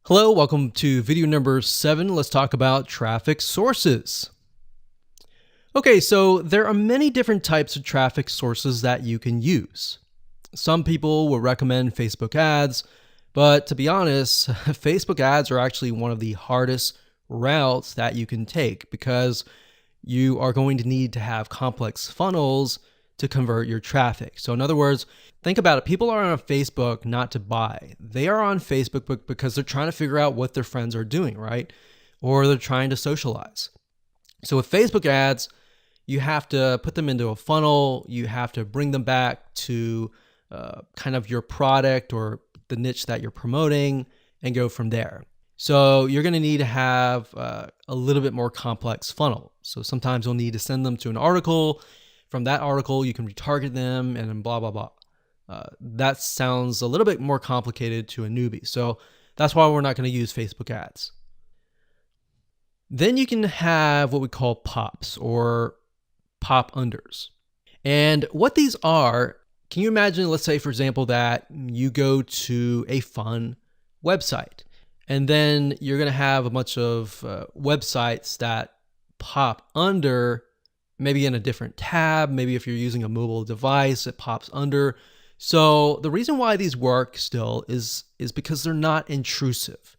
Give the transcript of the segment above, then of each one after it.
Hello, welcome to video number 7. Let's talk about traffic sources. Okay, so there are many different types of traffic sources that you can use. Some people will recommend Facebook ads, but to be honest, Facebook ads are actually one of the hardest routes that you can take because you are going to need to have complex funnels to convert your traffic. So in other words, think about it. People are on Facebook not to buy. They are on Facebook because they're trying to figure out what their friends are doing, right? Or they're trying to socialize. So with Facebook ads, you have to put them into a funnel. You have to bring them back to kind of your product or the niche that you're promoting and go from there. So you're going to need to have a little bit more complex funnel. So sometimes you'll need to send them to an article. From that article, you can retarget them and blah, blah, blah. That sounds a little bit more complicated to a newbie. So that's why we're not going to use Facebook ads. Then you can have what we call pops or pop unders. And what these are, can you imagine, let's say, for example, that you go to a fun website and then you're going to have a bunch of websites that pop under, maybe in a different tab. Maybe if you're using a mobile device, it pops under. So the reason why these work still is because they're not intrusive.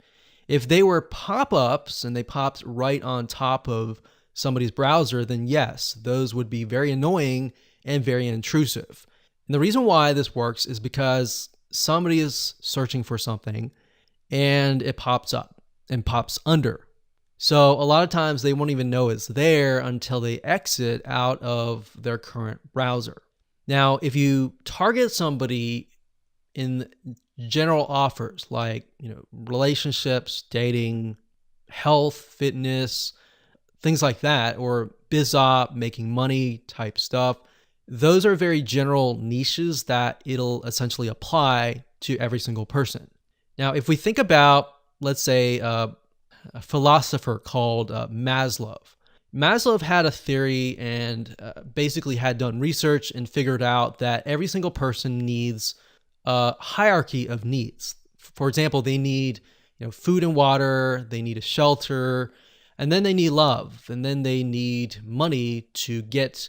If they were pop-ups and they popped right on top of somebody's browser, then yes, those would be very annoying and very intrusive. And the reason why this works is because somebody is searching for something and it pops up and pops under. So a lot of times they won't even know it's there until they exit out of their current browser. Now, if you target somebody in general offers like, relationships, dating, health, fitness, things like that, or biz op, making money type stuff, those are very general niches that it'll essentially apply to every single person. Now, if we think about, let's say, a philosopher called Maslow. Maslow had a theory and basically had done research and figured out that every single person needs a hierarchy of needs. For example, they need food and water, they need a shelter, and then they need love, and then they need money to get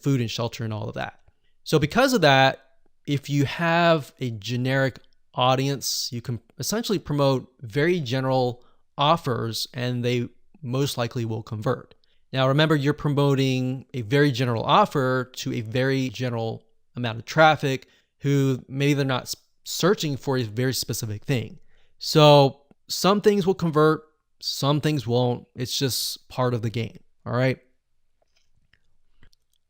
food and shelter and all of that. So because of that, if you have a generic audience, you can essentially promote very general offers and they most likely will convert. Now, remember, you're promoting a very general offer to a very general amount of traffic who maybe they're not searching for a very specific thing. So some things will convert, some things won't. It's just part of the game. All right.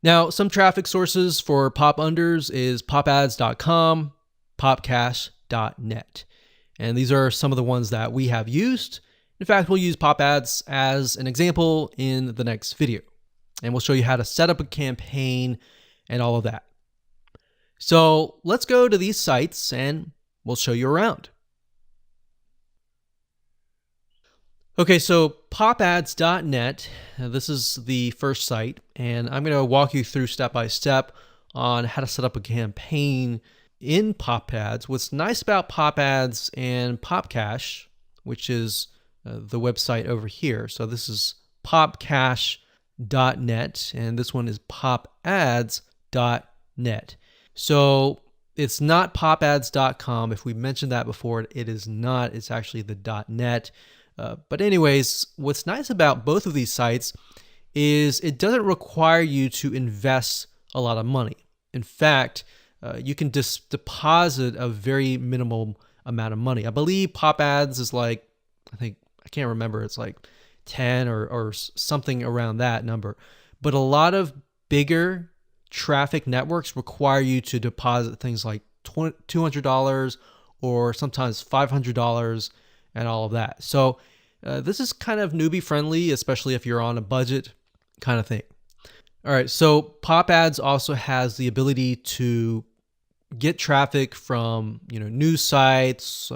Now, some traffic sources for pop unders is popads.com, popcash.net. And these are some of the ones that we have used. In fact, we'll use pop ads as an example in the next video. And we'll show you how to set up a campaign and all of that. So let's go to these sites and we'll show you around. Okay, so popads.net, this is the first site, and I'm going to walk you through step by step on how to set up a campaign in pop ads. What's nice about pop ads and popcash, which is the website over here. So this is popcash.net, and this one is popads.net. So it's not popads.com. If we mentioned that before, it is not. It's actually the .net. But anyways, what's nice about both of these sites is it doesn't require you to invest a lot of money. In fact, you can just deposit a very minimal amount of money. I believe pop ads is like, I can't remember, it's like 10 or something around that number. But a lot of bigger traffic networks require you to deposit things like $200 or sometimes $500 and all of that. So this is kind of newbie friendly, especially if you're on a budget kind of thing. All right, so pop ads also has the ability to get traffic from news sites,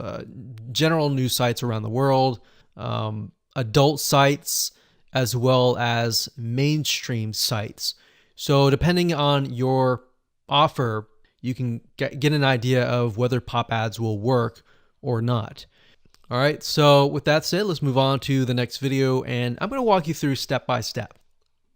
general news sites around the world, adult sites, as well as mainstream sites. So depending on your offer, you can get an idea of whether pop ads will work or not. All right, so with that said, let's move on to the next video, and I'm going to walk you through step by step.